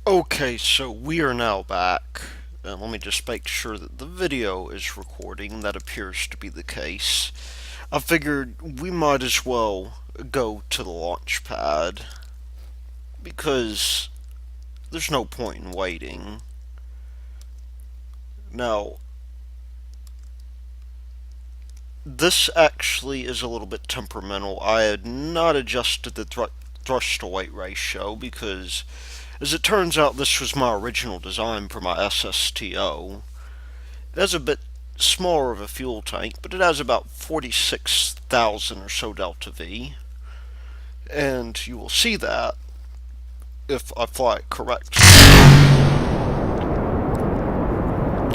Okay, so we are now back. And let me just make sure that the video is recording. That appears to be the case. I figured we might as well go to the launch pad because there's no point in waiting. Now, this actually is a little bit temperamental. I had not adjusted the thrust to weight ratio because, as it turns out, this was my original design for my SSTO. It has a bit smaller of a fuel tank, but it has about 46,000 or so delta V. And you will see that if I fly it correctly.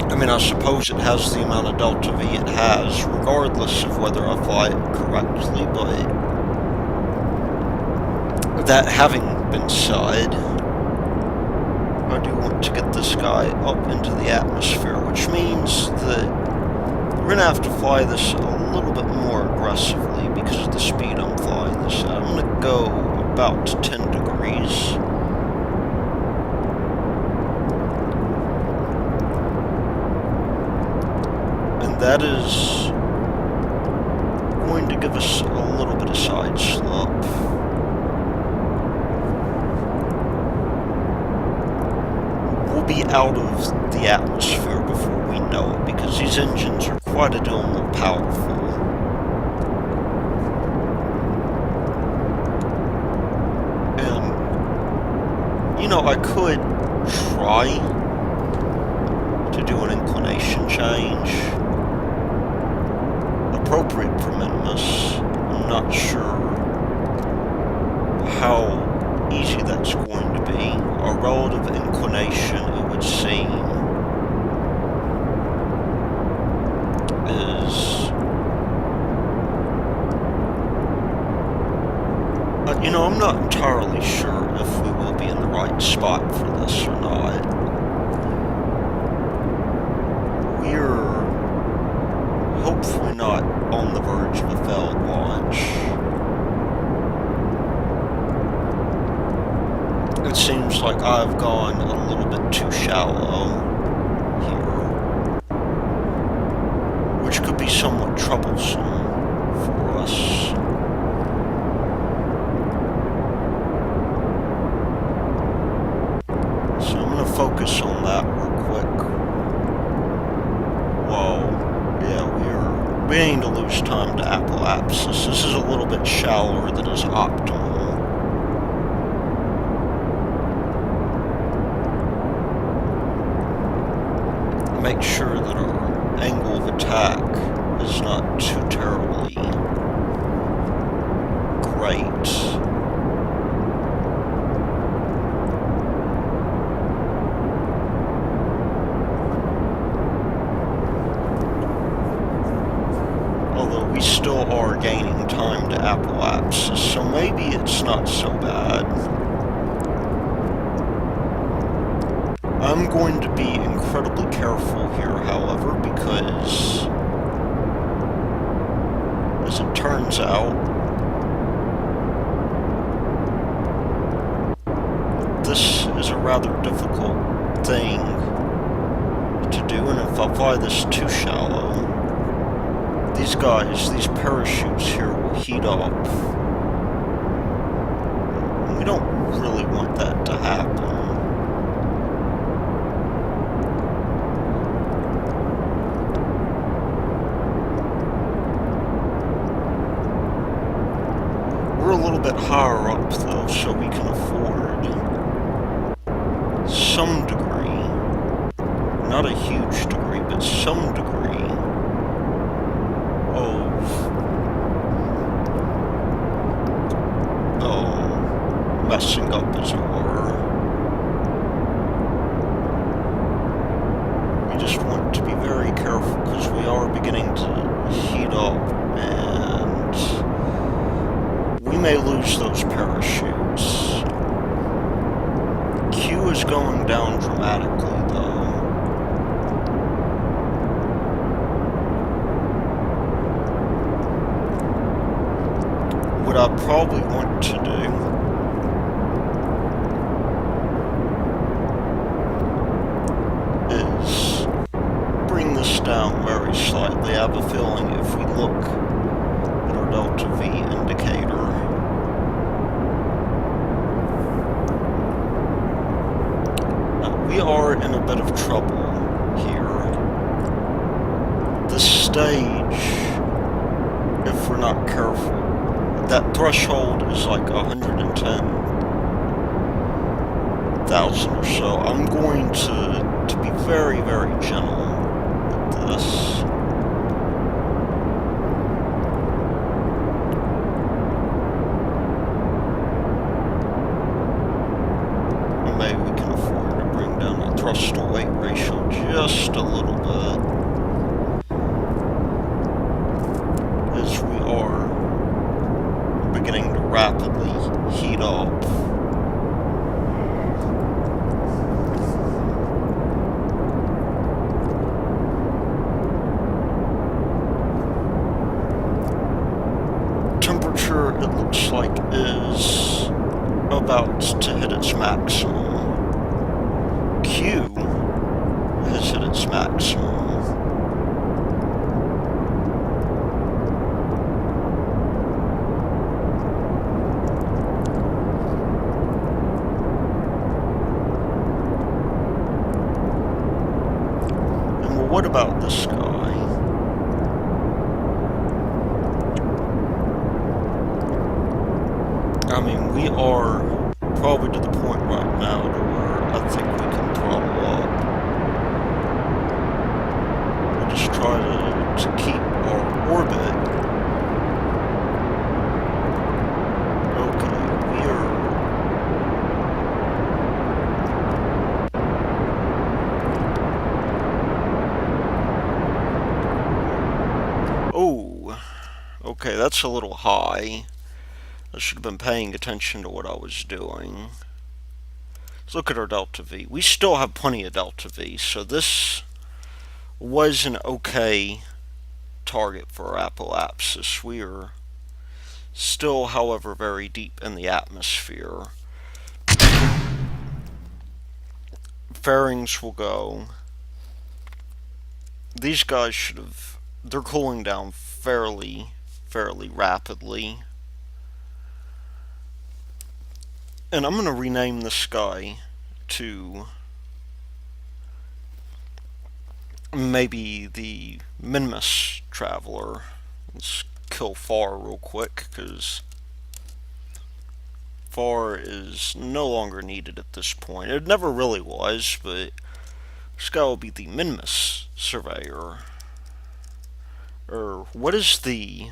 I mean, I suppose it has the amount of delta V it has, regardless of whether I fly it correctly, but that having been said, I do want to get this guy up into the atmosphere, which means that we're going to have to fly this a little bit more aggressively because of the speed I'm flying this at. I'm going to go about 10 degrees. And that is going to give us a little bit of side slope. We'll be out of the atmosphere before we know it because these engines are quite a deal more powerful. And, you know, I could try to do an inclination change appropriate for Minimus. I'm not sure how easy that's going to be. A relative inclination, it would seem, is... you know, I'm not entirely sure if we will be in the right spot for this or not. We're hopefully not on the verge of a failed launch. It seems like I've gone a little bit too shallow here, which could be somewhat troublesome for us. So I'm going to focus on that real quick. Whoa, yeah, we aim to lose time to apoapsis. This is a little bit shallower than is optimal. Make sure that our angle of attack is not too terribly great. Although we still are gaining time to apoapsis, so maybe it's not so bad. I'm going to be incredibly careful here, however, because, as it turns out, this is a rather difficult thing to do, and if I fly this too shallow, these parachutes here will heat up. We don't really want that to happen. We're a little bit higher up, though, so we can afford some degree, not a huge degree, but some degree of messing up, as it were. We just want to be very careful because we are beginning to heat up, and we may lose those parachutes. Q is going down dramatically, though. What I probably want to do very slightly. I have a feeling if we look at our delta V indicator, we are in a bit of trouble here. This stage, if we're not careful, that threshold is like 110,000 or so. I'm going to be very, very gentle with this. Maybe we can afford to bring down the thrust to weight ratio just a little bit, as we are beginning to rapidly heat up. Temperature, it looks like, is about to hit its maximum. Q has hit its maximum. And well, what about this guy? I mean, we are probably to the point right now to where I think we can throttle up. We'll just try to keep our orbit. Okay, we are... Oh, okay, that's a little high. I should have been paying attention to what I was doing. Let's look at our delta V. We still have plenty of delta V, so this was an okay target for our apoapsis. We are still, however, very deep in the atmosphere. Fairings will go. These guys should have... They're cooling down fairly rapidly. And I'm going to rename this guy to maybe the Minmus Traveler. Let's kill Far real quick, because Far is no longer needed at this point. It never really was, but this guy will be the Minmus Surveyor. Or what is the...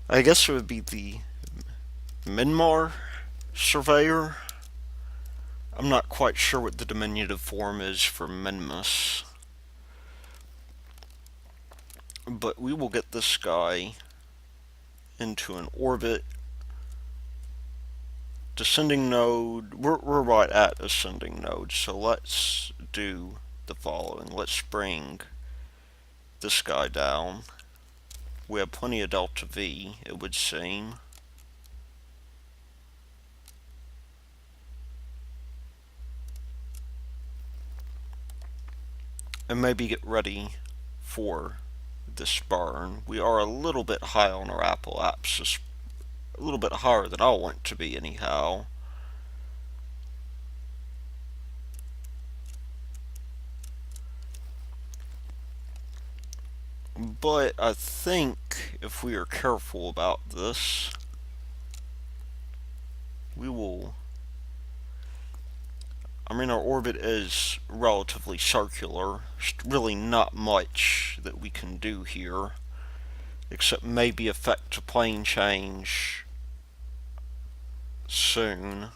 I guess it would be the Minmar Surveyor? I'm not quite sure what the diminutive form is for Minmus. But we will get this guy into an orbit. Descending node, we're right at ascending node, so let's do the following. Let's bring this guy down. We have plenty of delta V, it would seem. And maybe get ready for this burn. We are a little bit high on our apoapsis, a little bit higher than I want to be anyhow. But I think if we are careful about this, we will... I mean, our orbit is relatively circular. There's really not much that we can do here, except maybe effect a plane change soon.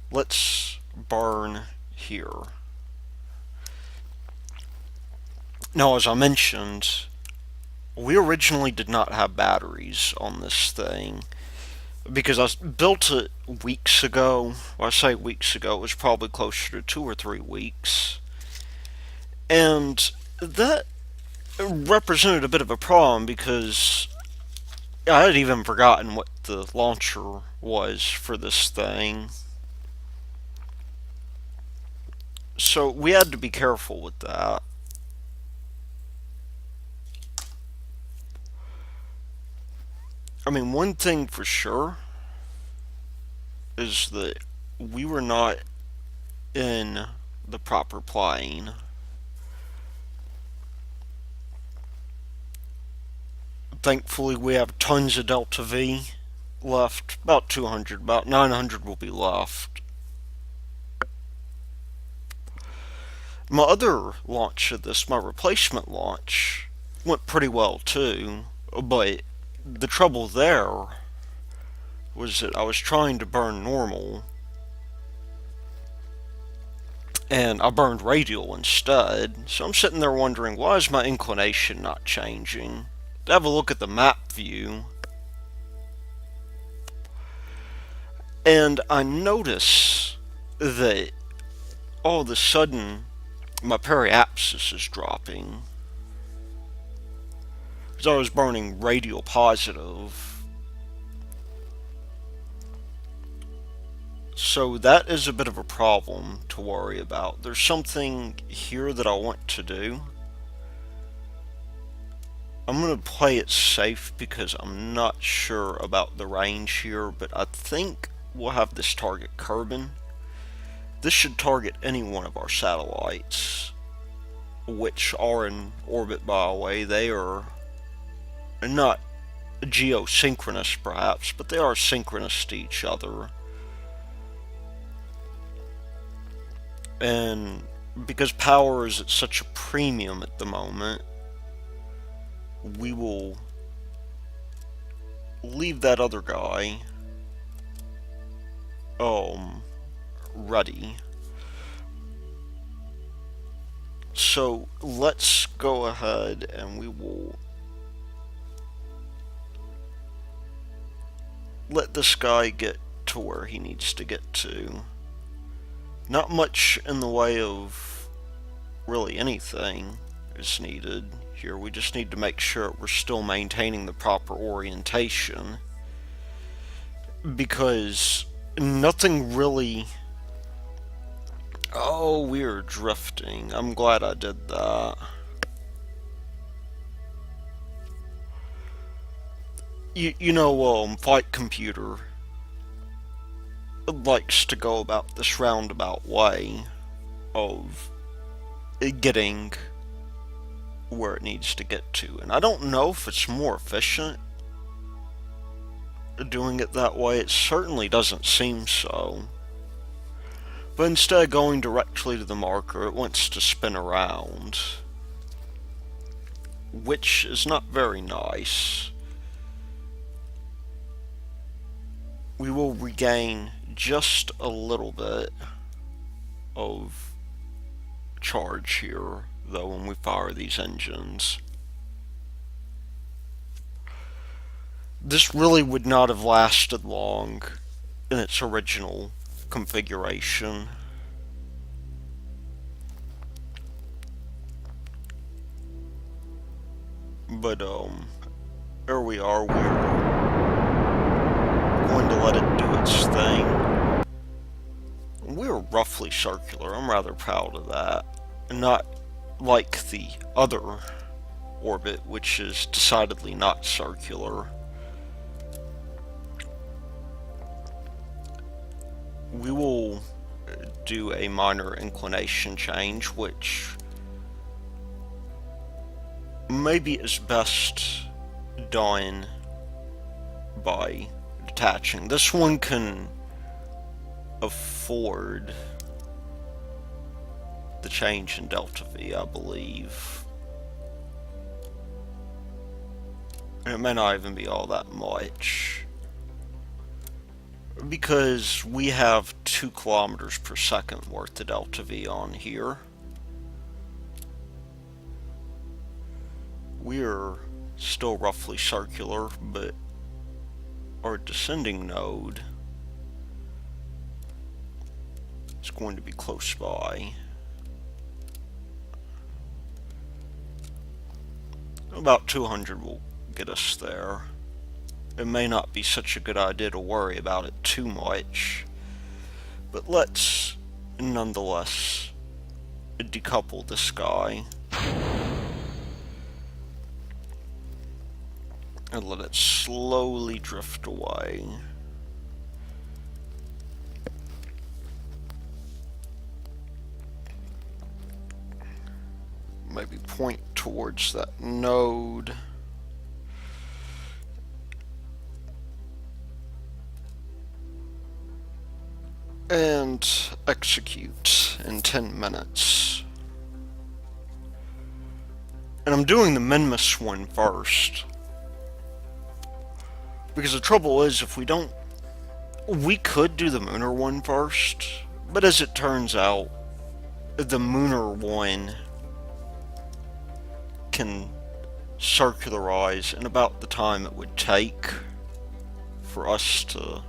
Let's burn here. Now, as I mentioned, we originally did not have batteries on this thing, because I built it weeks ago. Well, I say weeks ago, it was probably closer to 2 or 3 weeks. And that represented a bit of a problem, because I had even forgotten what the launcher was for this thing. So we had to be careful with that. I mean, one thing for sure is that we were not in the proper plane. Thankfully, we have tons of Delta V left. About 200, about 900 will be left. My other launch of this, my replacement launch, went pretty well too, but the trouble there was that I was trying to burn normal, and I burned radial instead. So I'm sitting there wondering, why is my inclination not changing? To have a look at the map view, and I notice that all of a sudden my periapsis is dropping. Because I was burning radial positive. So that is a bit of a problem to worry about. There's something here that I want to do. I'm going to play it safe because I'm not sure about the range here, but I think we'll have this target Kerbin. This should target any one of our satellites, which are in orbit, by the way. They are not geosynchronous perhaps, but they are synchronous to each other. And because power is at such a premium at the moment, we will leave that other guy ready. So let's go ahead and we will let this guy get to where he needs to get to. Not much in the way of really anything is needed here. We just need to make sure we're still maintaining the proper orientation, because nothing really... Oh, we're drifting. I'm glad I did that. You know, Flight Computer likes to go about this roundabout way of getting where it needs to get to. And I don't know if it's more efficient doing it that way. It certainly doesn't seem so. But instead of going directly to the marker, it wants to spin around, which is not very nice. We will regain just a little bit of charge here, though, when we fire these engines. This really would not have lasted long in its original configuration. But there we are. We're going to let it do its thing. We're roughly circular. I'm rather proud of that. Not like the other orbit, which is decidedly not circular. We will do a minor inclination change, which maybe is best done by detaching. This one can afford the change in delta V, I believe. And it may not even be all that much, because we have 2 kilometers per second worth of delta V on here. We're still roughly circular, but our descending node is going to be close by. About 200 will get us there. It may not be such a good idea to worry about it too much, but let's nonetheless decouple this guy and let it slowly drift away. Maybe point towards that node. And execute in 10 minutes. And I'm doing the Minmus one first. Because the trouble is, if we don't... We could do the Mooner one first, but as it turns out, the Mooner one can circularize in about the time it would take for us to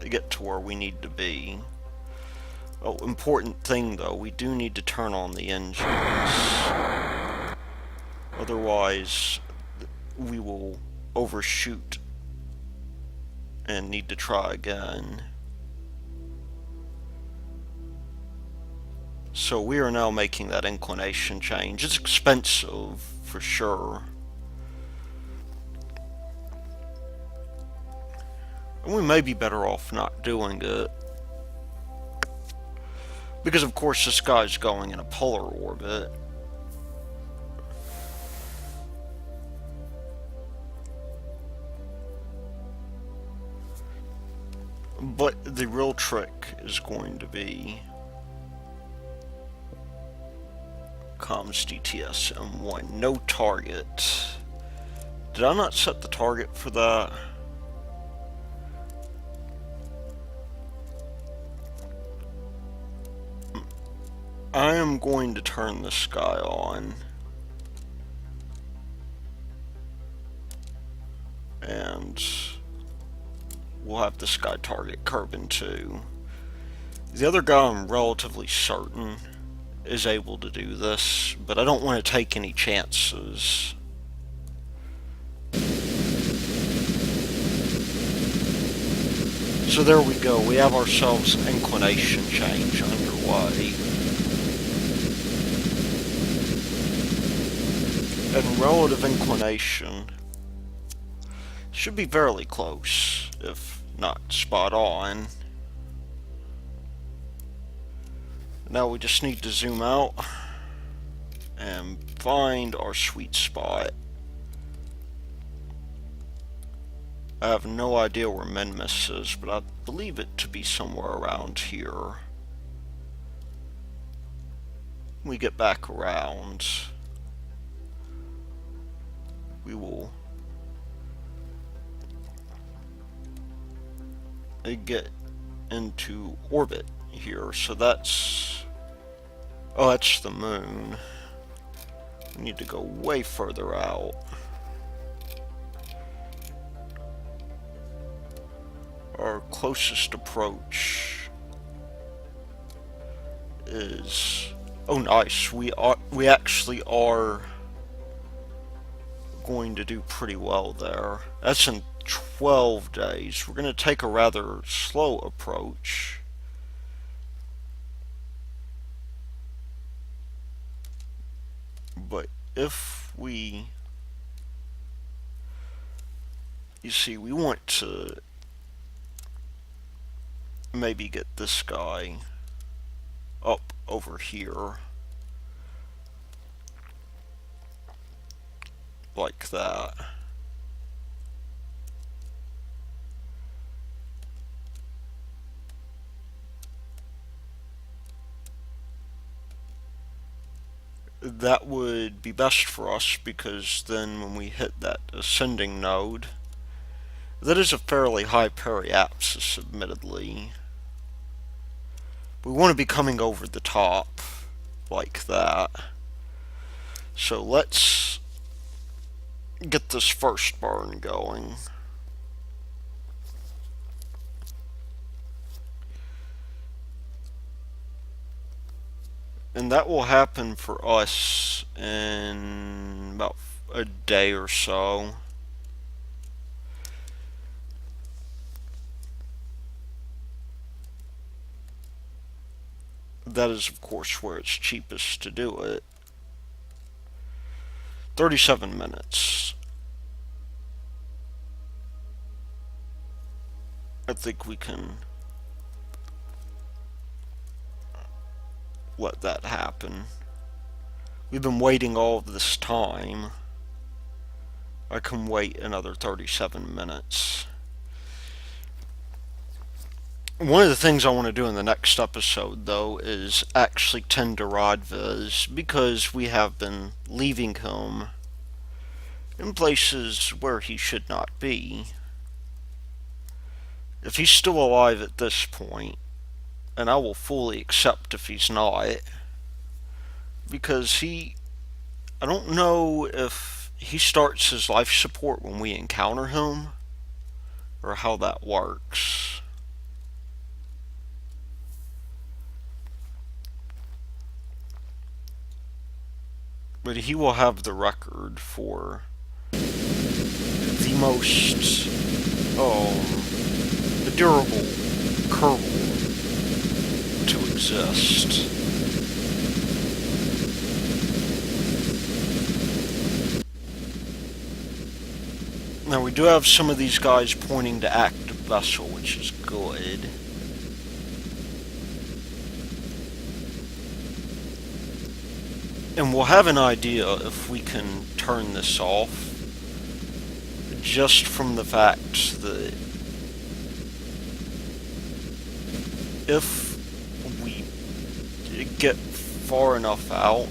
get to where we need to be. Oh, important thing though, we do need to turn on the engines. Otherwise, we will overshoot and need to try again. So we are now making that inclination change. It's expensive, for sure. And we may be better off not doing it. Because of course this guy's going in a polar orbit. But the real trick is going to be comms DTS M1, no target. Did I not set the target for that? I am going to turn this guy on. And we'll have this guy target Kerbin too. The other guy I'm relatively certain is able to do this, but I don't want to take any chances. So there we go, we have ourselves an inclination change underway. And relative inclination should be fairly close, if not spot on. Now we just need to zoom out and find our sweet spot. I have no idea where Minmus is, but I believe it to be somewhere around here. We get back around. We will get into orbit here, so that's... Oh, that's the moon. We need to go way further out. Our closest approach is... Oh, nice. We actually are going to do pretty well there. That's in 12 days. We're going to take a rather slow approach. But if we... You see, we want to maybe get this guy up over here. Like that. That would be best for us, because then when we hit that ascending node, that is a fairly high periapsis, admittedly. We want to be coming over the top like that. So let's get this first burn going. And that will happen for us in about a day or so. that is, of course, where it's cheapest to do it. 37 minutes. I think we can let that happen. We've been waiting all this time. I can wait another 37 minutes. One of the things I want to do in the next episode, though, is actually tend to Rodviz, because we have been leaving him in places where he should not be. If he's still alive at this point, and I will fully accept if he's not, because I don't know if he starts his life support when we encounter him, or how that works. But he will have the record for the most durable Kerbin to exist. Now we do have some of these guys pointing to active vessel, which is good. And we'll have an idea if we can turn this off, just from the fact that if we get far enough out,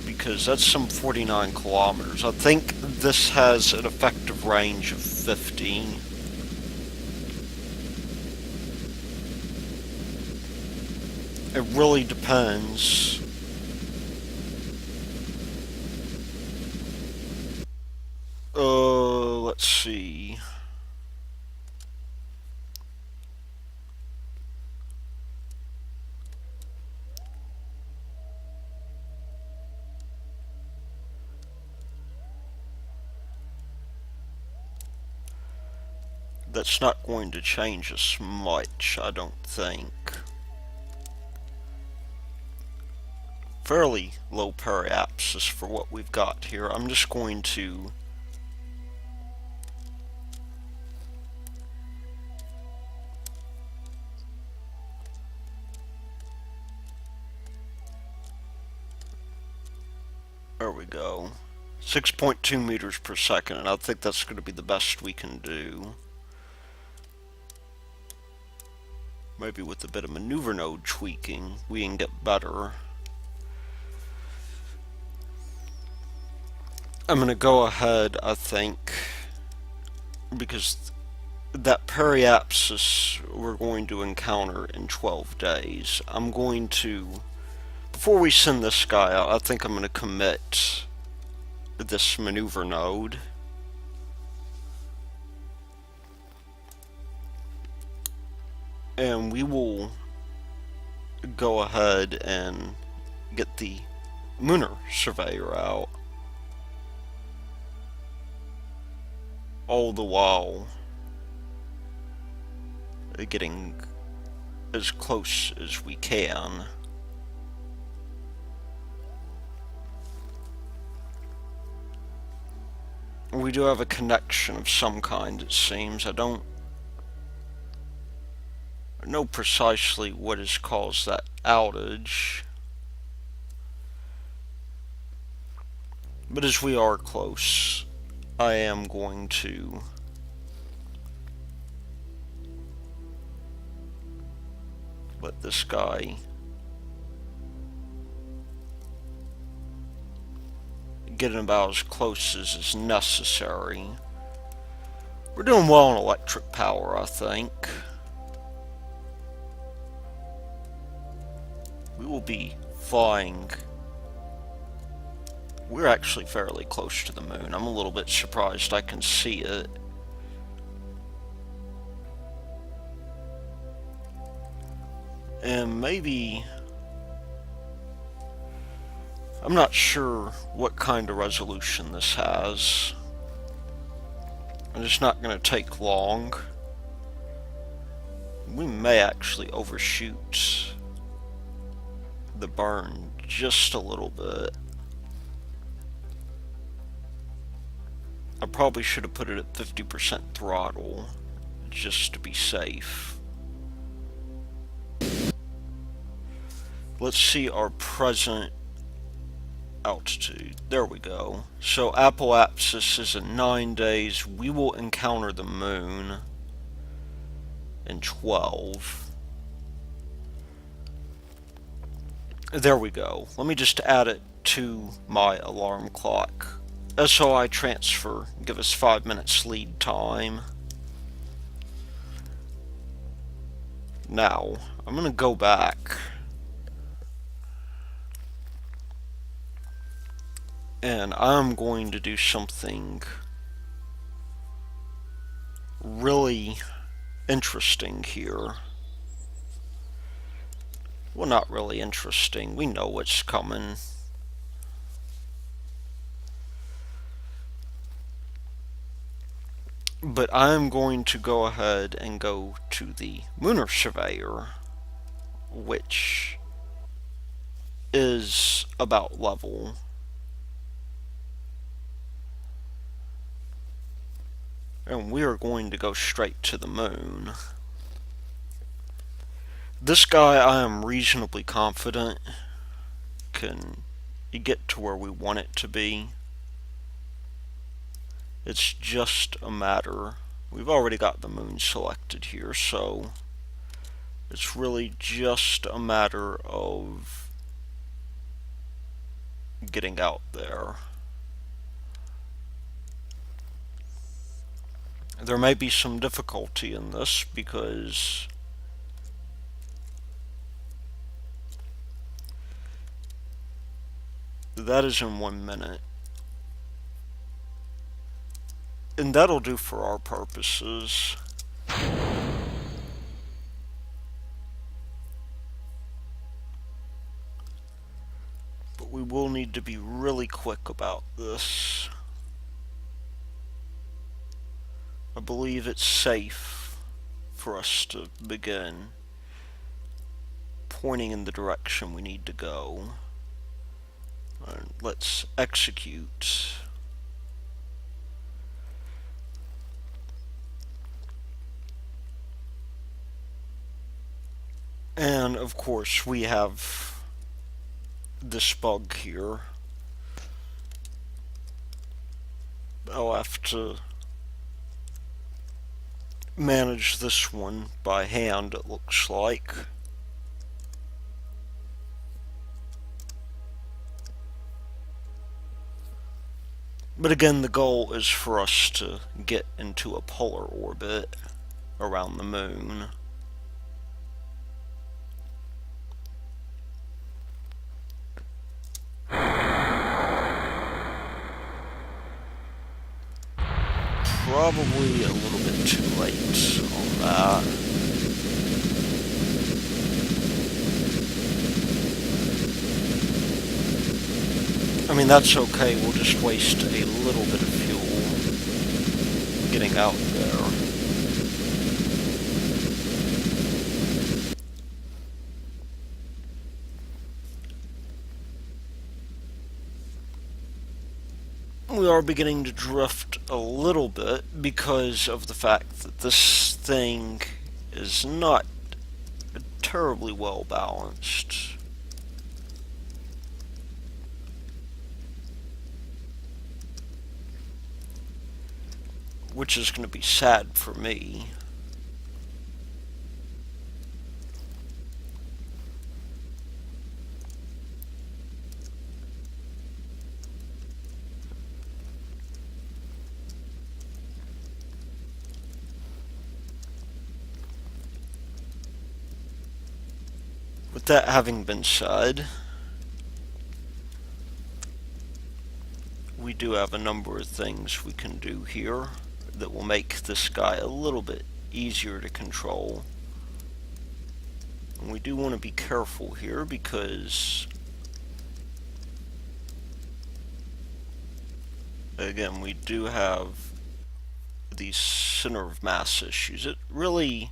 because that's some 49 kilometers. I think this has an effective range of 50. It really depends. Let's see. That's not going to change us much, I don't think. Fairly low periapsis for what we've got here. I'm just going to there we go. 6.2 meters per second, and I think that's going to be the best we can do. Maybe with a bit of maneuver node tweaking, we can get better. I'm going to go ahead, I think, because that periapsis we're going to encounter in 12 days. I'm going to, before we send this guy out, I think I'm going to commit this maneuver node. And we will go ahead and get the lunar surveyor out. All the while getting as close as we can. We do have a connection of some kind, it seems. I don't know precisely what has caused that outage. But as we are close, I am going to let this guy get about as close as is necessary. We're doing well on electric power, I think. We will be flying. We're actually fairly close to the moon. I'm a little bit surprised I can see it. And maybe, I'm not sure what kind of resolution this has. And it's not going to take long. We may actually overshoot the burn just a little bit. I probably should have put it at 50% throttle, just to be safe. Let's see our present altitude. There we go. So apoapsis is in 9 days. We will encounter the moon in 12. There we go. Let me just add it to my alarm clock. SOI transfer. Give us 5 minutes lead time. Now, I'm going to go back. And I'm going to do something really interesting here. Well, not really interesting. We know what's coming. But I'm going to go ahead and go to the Lunar Surveyor, which is about level. And we are going to go straight to the moon. This guy, I am reasonably confident, can get to where we want it to be. It's just a matter, we've already got the moon selected here, so it's really just a matter of getting out there. There may be some difficulty in this because that is in 1 minute. And that'll do for our purposes. But we will need to be really quick about this. I believe it's safe for us to begin pointing in the direction we need to go. Let's execute. And of course we have this bug here. I'll have to manage this one by hand, it looks like. But again, the goal is for us to get into a polar orbit around the moon. Probably a little bit too late on that. I mean, that's okay, we'll just waste a little bit of fuel getting out there. We are beginning to drift a little bit because of the fact that this thing is not terribly well balanced. Which is going to be sad for me. With that having been said, we do have a number of things we can do here that will make this guy a little bit easier to control. And we do want to be careful here because, again, we do have these center of mass issues. It really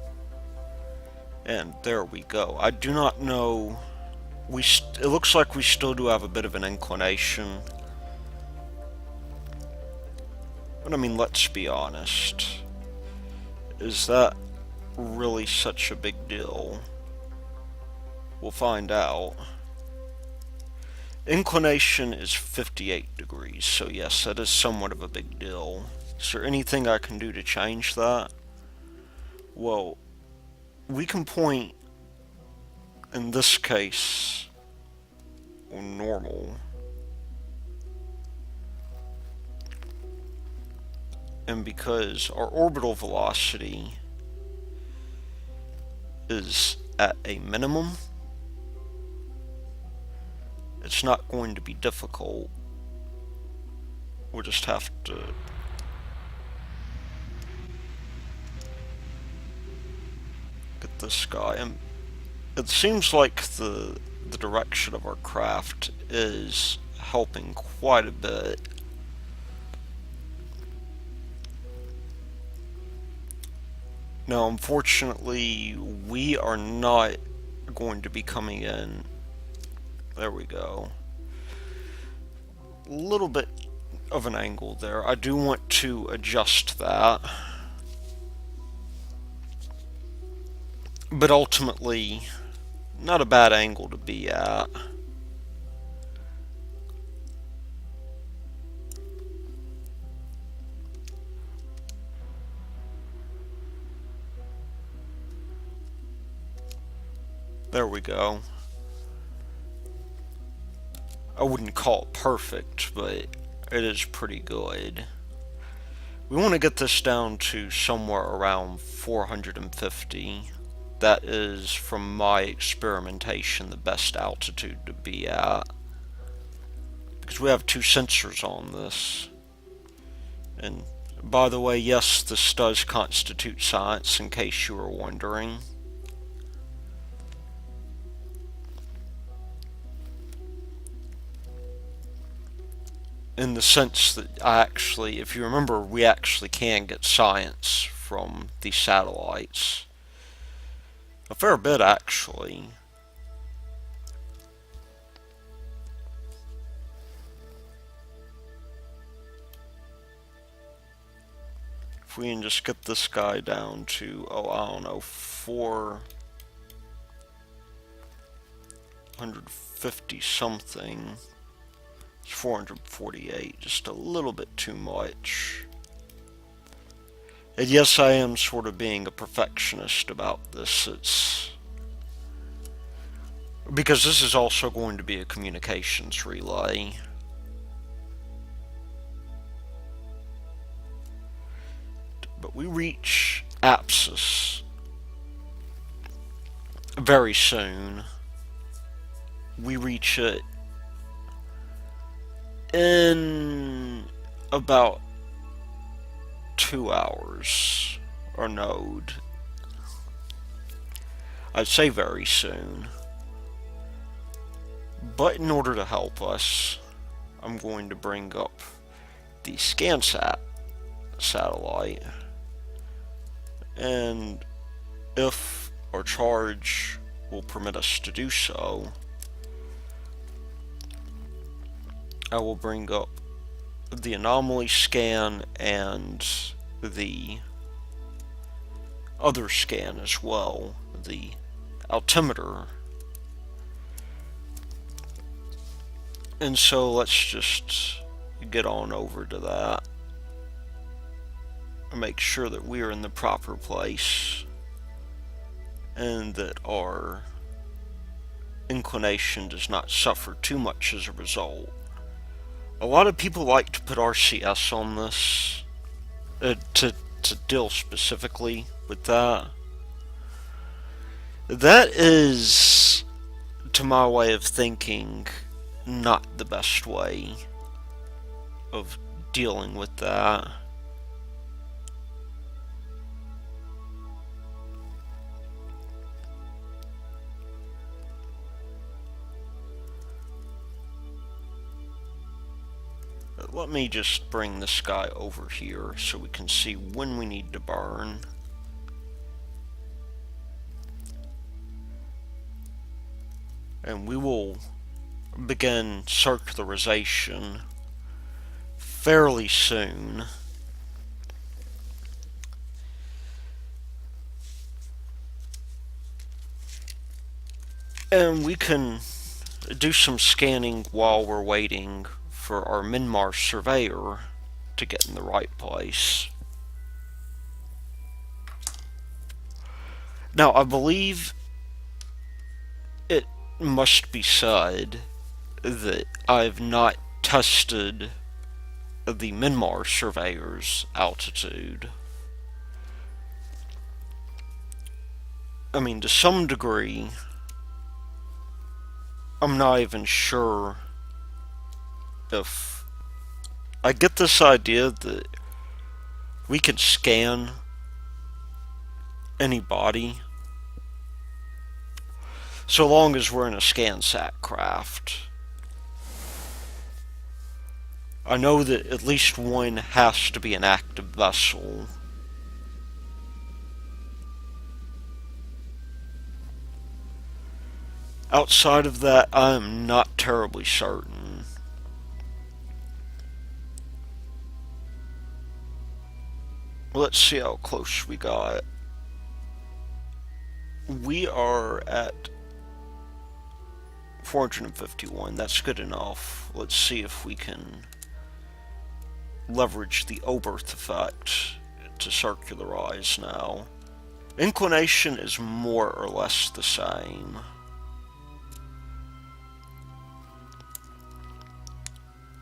And there we go. I do not know. It looks like we still do have a bit of an inclination. But I mean, let's be honest. Is that really such a big deal? We'll find out. Inclination is 58 degrees, so yes, that is somewhat of a big deal. Is there anything I can do to change that? Well, we can point, in this case, on normal. And because our orbital velocity is at a minimum, it's not going to be difficult. We'll just have to get this guy. And it seems like the direction of our craft is helping quite a bit. Now, unfortunately, we are not going to be coming in. There we go. A little bit of an angle there. I do want to adjust that. But ultimately, not a bad angle to be at. There we go. I wouldn't call it perfect, but it is pretty good. We want to get this down to somewhere around 450. That is, from my experimentation, the best altitude to be at. Because we have two sensors on this. And by the way, yes, this does constitute science, in case you were wondering. In the sense that if you remember, we actually can get science from these satellites. A fair bit, actually. If we can just get this guy down to, I don't know, 450 something. It's 448, just a little bit too much. And yes, I am sort of being a perfectionist about this. It's because this is also going to be a communications relay. But we reach Apsis very soon. We reach it in about 2 hours, or node. I'd say very soon. But in order to help us, I'm going to bring up the ScanSat satellite. And if our charge will permit us to do so, I will bring up the anomaly scan and the other scan as well, the altimeter. And so let's just get on over to that and make sure that we are in the proper place and that our inclination does not suffer too much as a result. A lot of people like to put RCS on this to deal specifically with that. That is, to my way of thinking, not the best way of dealing with that. Let me just bring this guy over here so we can see when we need to burn. and we will begin circularization fairly soon. And we can do some scanning while we're waiting for our Minmar surveyor to get in the right place. Now, I believe it must be said that I've not tested the Minmar surveyor's altitude. I mean, to some degree, I'm not even sure if I get this idea that we can scan any body so long as we're in a ScanSat craft. I know that at least one has to be an active vessel. Outside of that, I'm not terribly certain. Let's see how close we got. We are at 451. That's good enough. Let's see if we can leverage the Oberth effect to circularize now. Inclination is more or less the same.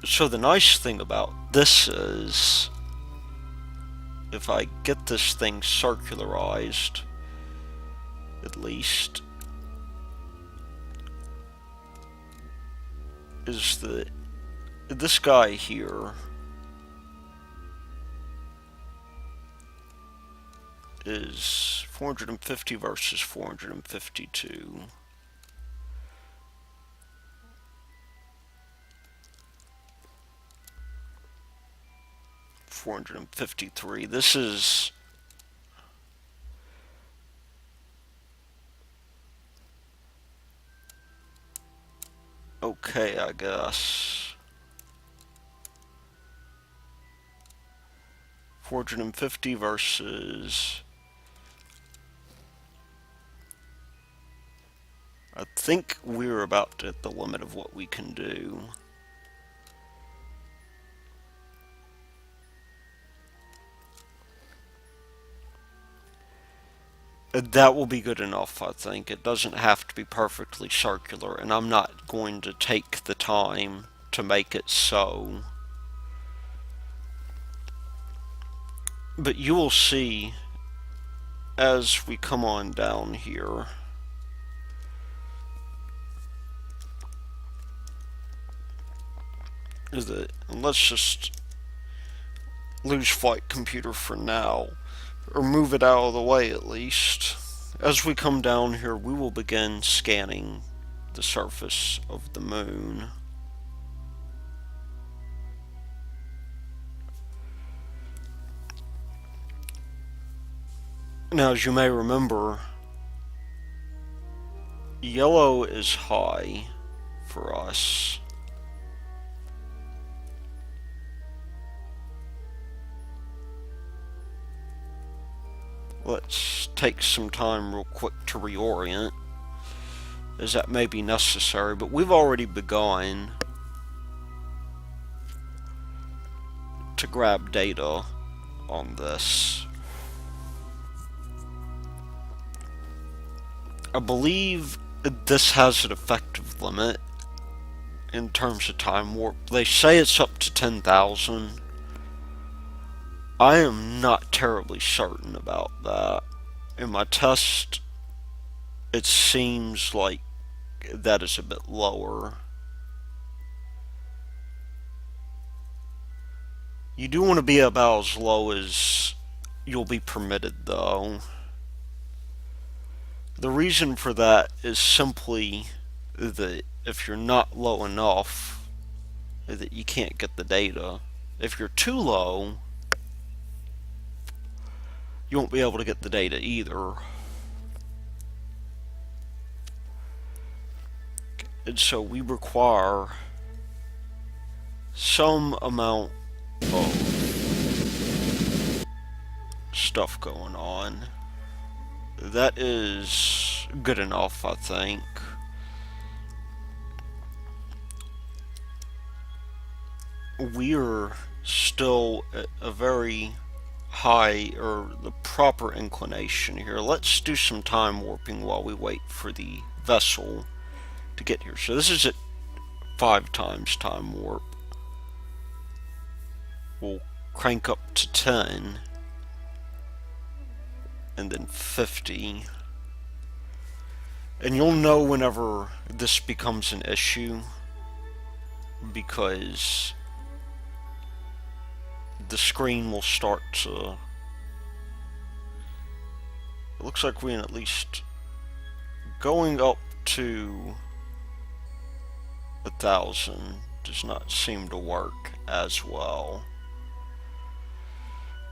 So the nice thing about this is, if I get this thing circularized, at least, is that this guy here is 450 versus 452. $453. This is okay, I guess. 450 versus, I think we're about at the limit of what we can do. That will be good enough, I think. It doesn't have to be perfectly circular, and I'm not going to take the time to make it so. But you will see as we come on down here that, and let's just lose flight computer for now, or move it out of the way at least. As we come down here, we will begin scanning the surface of the moon. Now, as you may remember, yellow is high for us. Let's take some time real quick to reorient, as that may be necessary, but we've already begun to grab data on this. I believe this has an effective limit in terms of time warp. They say it's up to 10,000. I am not terribly certain about that. In my test, it seems like that is a bit lower. You do want to be about as low as you'll be permitted, though. The reason for that is simply that if you're not low enough, that you can't get the data. If you're too low, you won't be able to get the data either. And so we require some amount of stuff going on. That is good enough, I think. We're still at a very high, or the proper inclination here. Let's do some time warping while we wait for the vessel to get here. So this is at 5 times time warp. We'll crank up to 10, and then 50. And you'll know whenever this becomes an issue, because the screen will start to... It looks like we're at least going up to 1,000 does not seem to work as well.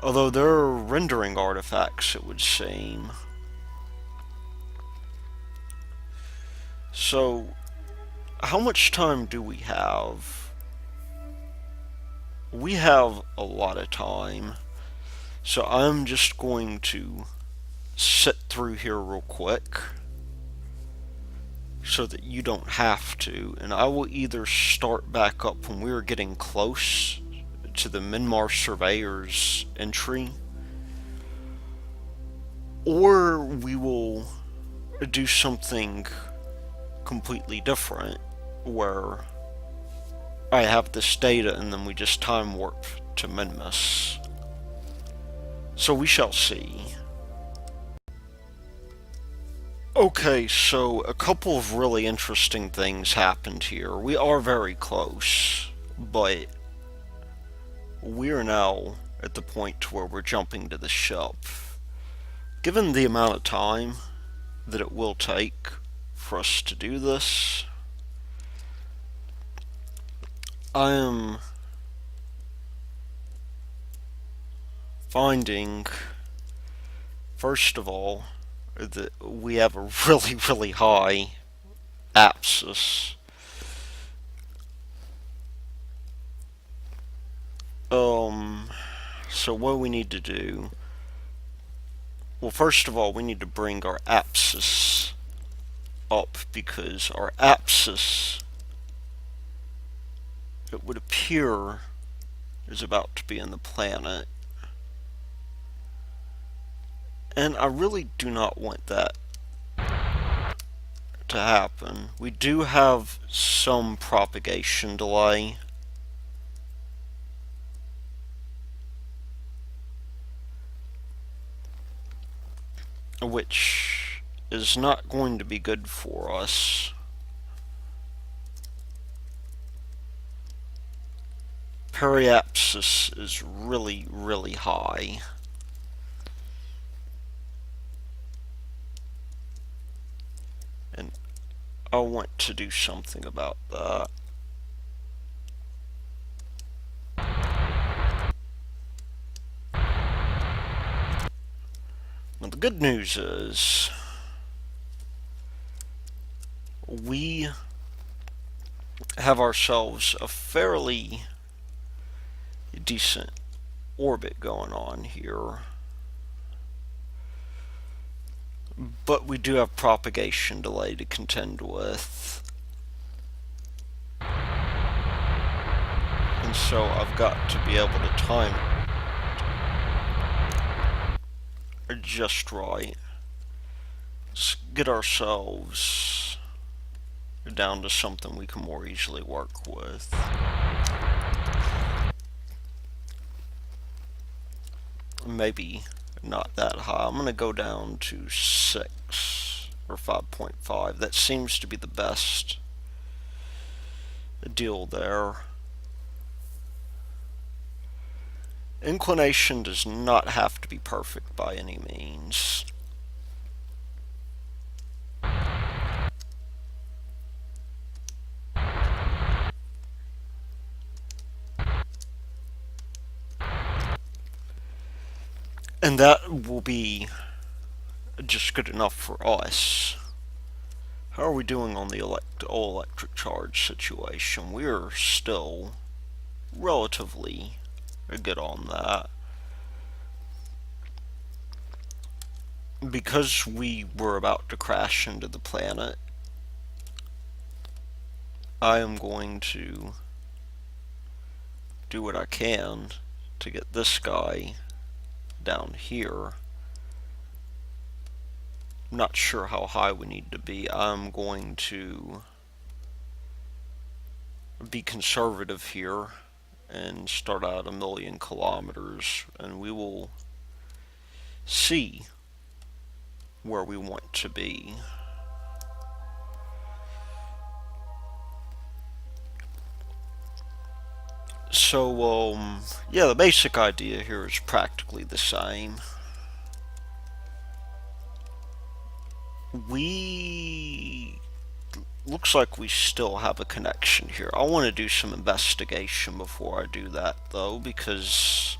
Although there are rendering artifacts, it would seem. So, how much time do we have? We have a lot of time. So I'm just going to sit through here real quick so that you don't have to. And I will either start back up when we're getting close to the Myanmar Surveyor's entry, or we will do something completely different where I have this data and then we just time warp to Minmus. So we shall see. Okay, so a couple of really interesting things happened here. We are very close, but we are now at the point where we're jumping to the ship. Given the amount of time that it will take for us to do this, I am finding, first of all, that we have a really high apsis. So what we need to do, well, first of all, we need to bring our apsis up, because our apsis, it would appear, is about to be in the planet. And I really do not want that to happen. We do have some propagation delay, which is not going to be good for us. Periapsis is really high. And I want to do something about that. Now the good news is we have ourselves a fairly decent orbit going on here, but we do have propagation delay to contend with, and so I've got to be able to time it just right. Let's get ourselves down to something we can more easily work with. Maybe not that high. I'm going to go down to 6 or 5.5. That seems to be the best deal there. Inclination does not have to be perfect by any means. And that will be just good enough for us. How are we doing on the all electric charge situation? We're still relatively good on that. Because we were about to crash into the planet, I am going to do what I can to get this guy down here. I'm not sure how high we need to be. I'm going to be conservative here and start out 1,000,000 kilometers, and we will see where we want to be. So, yeah, the basic idea here is practically the same. Looks like we still have a connection here. I want to do some investigation before I do that, though, because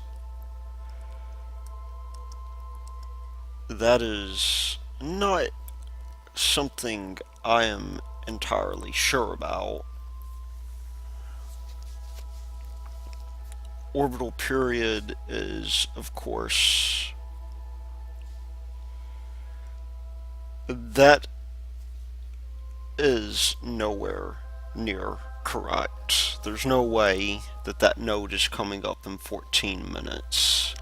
that is not something I am entirely sure about. Orbital period is, of course, that is nowhere near correct. There's no way that that node is coming up in 14 minutes.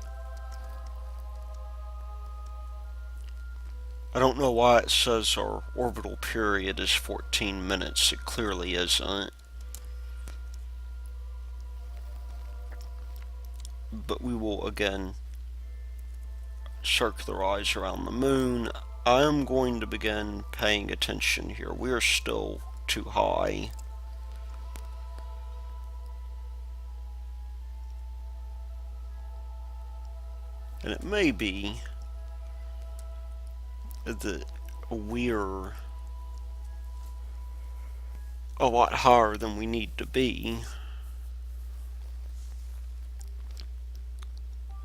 I don't know why it says our orbital period is 14 minutes. It clearly isn't. But we will again circularize around the moon. I am going to begin paying attention here. We are still too high. And it may be that we're a lot higher than we need to be.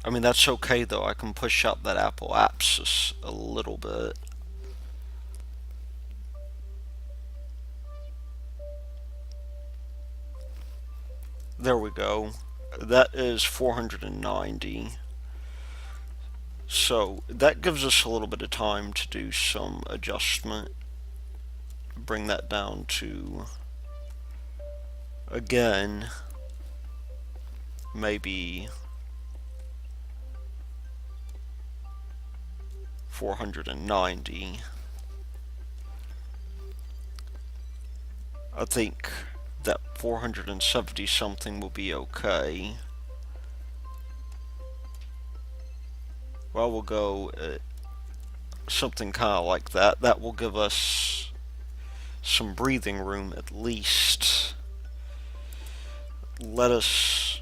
I mean, that's okay though. I can push up that apoapsis a little bit. There we go. That is 490. So that gives us a little bit of time to do some adjustment. Bring that down to, again, maybe 490. I think that 470 something will be okay. Well, we'll go at something kind of like that. That will give us some breathing room at least. Let us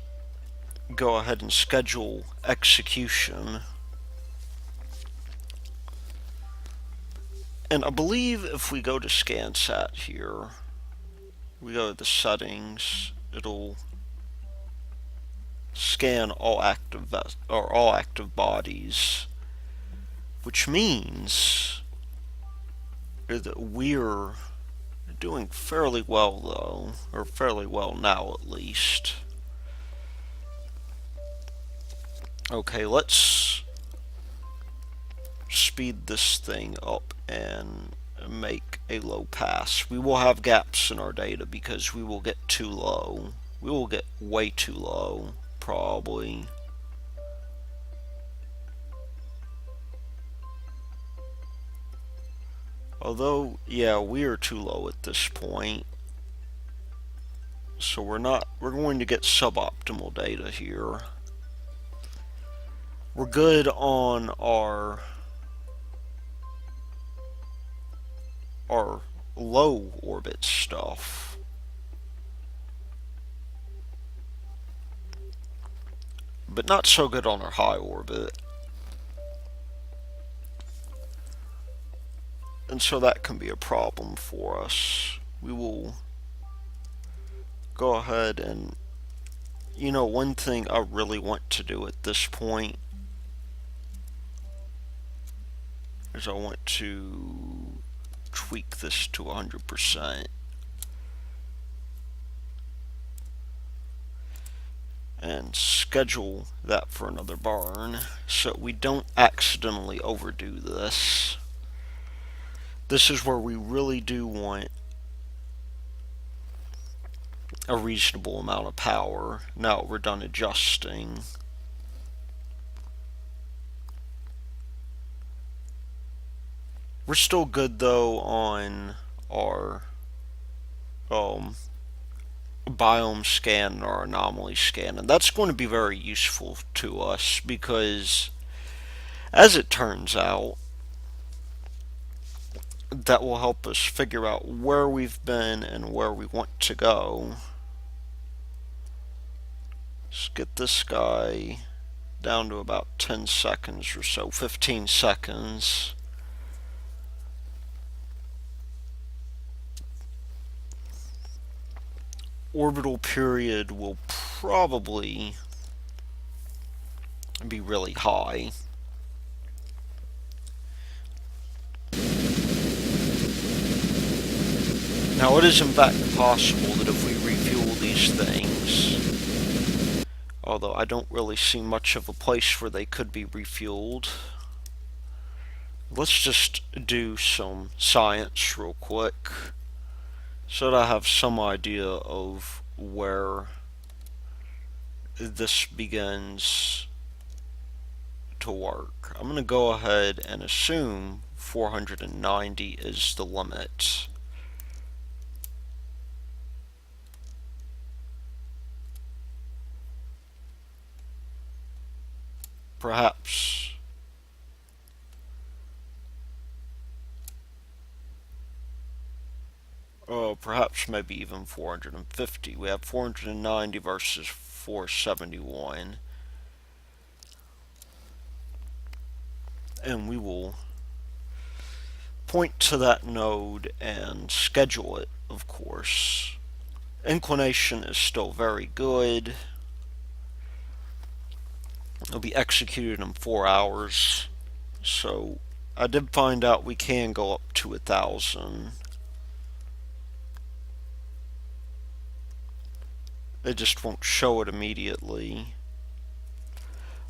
go ahead and schedule execution. And I believe if we go to ScanSat here, we go to the settings, it'll scan all active bodies, which means that we're doing fairly well though, or fairly well now at least. Okay, let's speed this thing up and make a low pass. We will have gaps in our data because we will get too low. We will get way too low, probably. Although, yeah, we are too low at this point. So we're going to get suboptimal data here. We're good on our low orbit stuff. But not so good on our high orbit. And so that can be a problem for us. We will go ahead and, you know, one thing I really want to do at this point is I want to tweak this to 100%. And schedule that for another barn so we don't accidentally overdo this. This is where we really do want a reasonable amount of power. Now we're done adjusting. We're still good though on our biome scan and our anomaly scan, and that's going to be very useful to us because, as it turns out, that will help us figure out where we've been and where we want to go. Let's get this guy down to about 10 seconds or so, 15 seconds. Orbital period will probably be really high. Now it is in fact possible that if we refuel these things, although I don't really see much of a place where they could be refueled. Let's just do some science real quick so that I have some idea of where this begins to work. I'm going to go ahead and assume 490 is the limit. Perhaps perhaps maybe even 450. We have 490 versus 471. And we will point to that node and schedule it, of course. Inclination is still very good. It'll be executed in 4 hours. So I did find out we can go up to 1,000. It just won't show it immediately.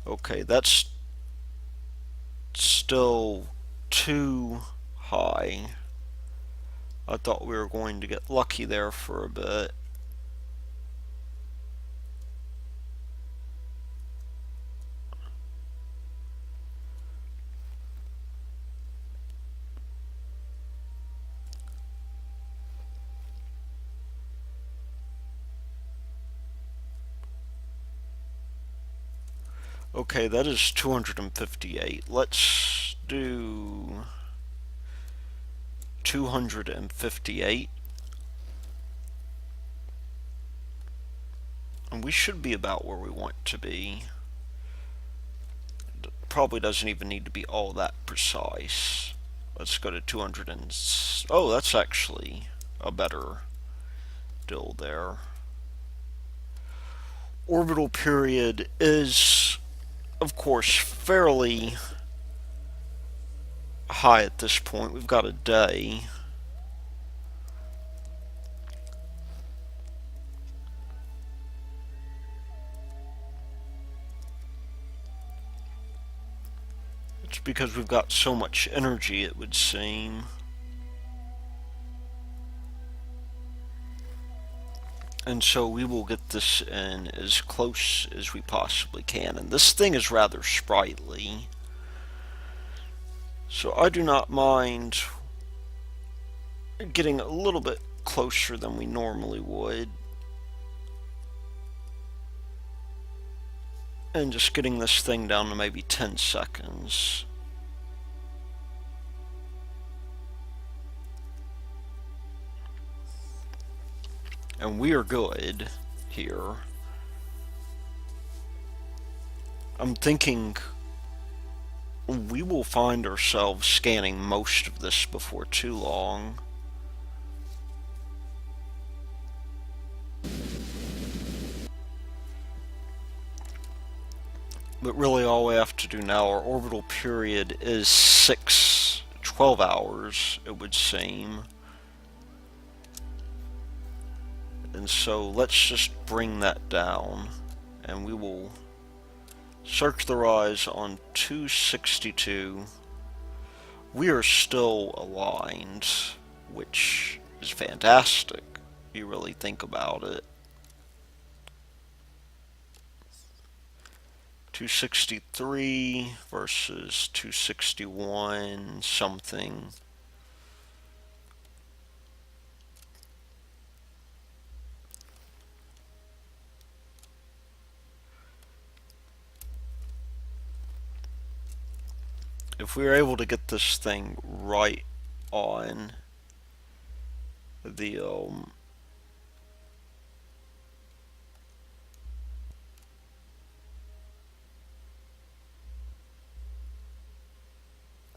Okay, that's still too high. I thought we were going to get lucky there for a bit. Okay, that is 258. Let's do 258. And we should be about where we want to be. It probably doesn't even need to be all that precise. Let's go to 200 and... Oh, that's actually a better deal there. Orbital period is, of course, fairly high at this point. We've got a day. It's because we've got so much energy, it would seem. And so we will get this in as close as we possibly can. And this thing is rather sprightly, so I do not mind getting a little bit closer than we normally would. And just getting this thing down to maybe 10 seconds. And we are good here. I'm thinking we will find ourselves scanning most of this before too long. But really all we have to do now, our orbital period is 612. 12 hours, it would seem. And so let's just bring that down, and we will circularize on 262. We are still aligned, which is fantastic if you really think about it. 263 versus 261 something. If we were able to get this thing right on the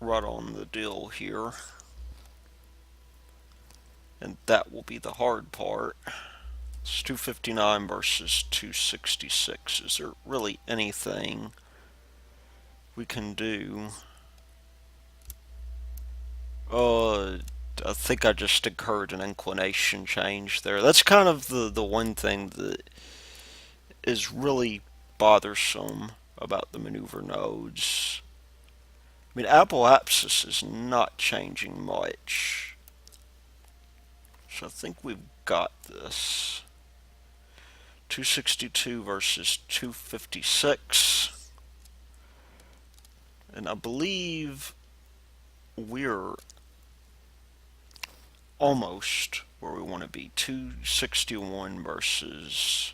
right on the deal here, and that will be the hard part. It's 259 versus 266. Is there really anything we can do? I think I just occurred an inclination change there. That's kind of the one thing that is really bothersome about the maneuver nodes. I mean, Apple Apsis is not changing much. So I think we've got this. 262 versus 256. And I believe we're almost where we want to be. 261 versus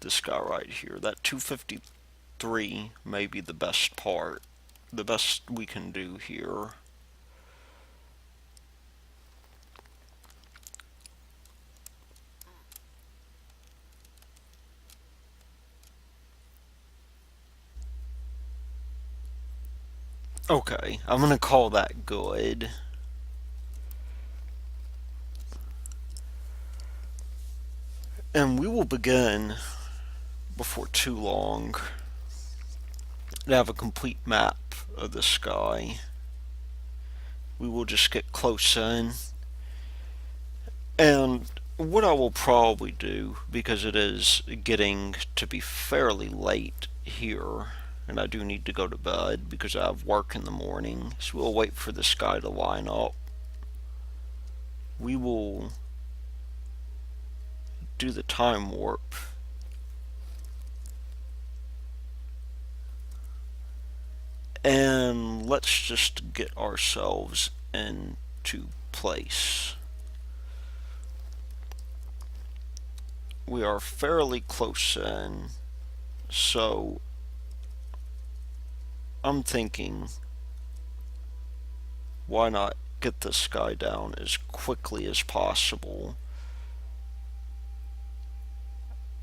this guy right here. That 253 may be the best part. The best we can do here. Okay, I'm gonna call that good. And we will begin before too long to have a complete map of the sky. We will just get close in. And what I will probably do, because it is getting to be fairly late here, and I do need to go to bed because I have work in the morning, so we'll wait for the sky to line up. We will do the time warp. And let's just get ourselves into place. We are fairly close in, so I'm thinking, why not get this guy down as quickly as possible?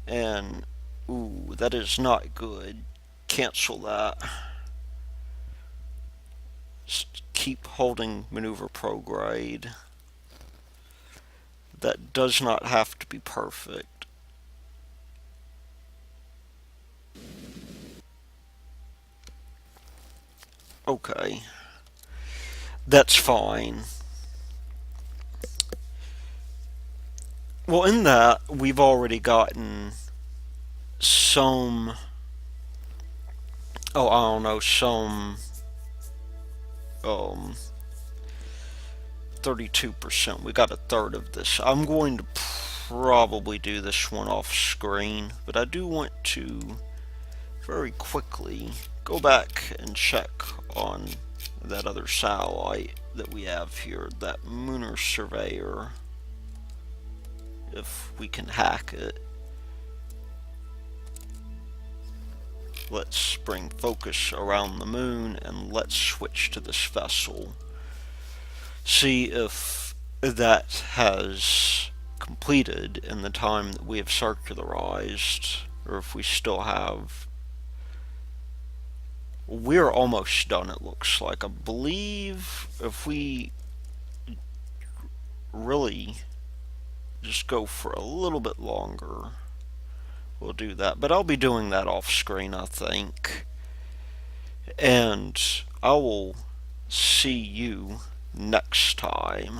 And, ooh, that is not good. Cancel that. Just keep holding maneuver prograde. That does not have to be perfect. Okay. That's fine. Well, in that, we've already gotten some, oh, I don't know, some 32%. We got a third of this. I'm going to probably do this one off screen, but I do want to very quickly go back and check on that other satellite that we have here, that Lunar Surveyor, if we can hack it. Let's bring focus around the moon and let's switch to this vessel. See if that has completed in the time that we have circularized, or if we still have. We're almost done, it looks like. I believe if we really just go for a little bit longer, we'll do that. But I'll be doing that off screen, I think. And I will See you next time.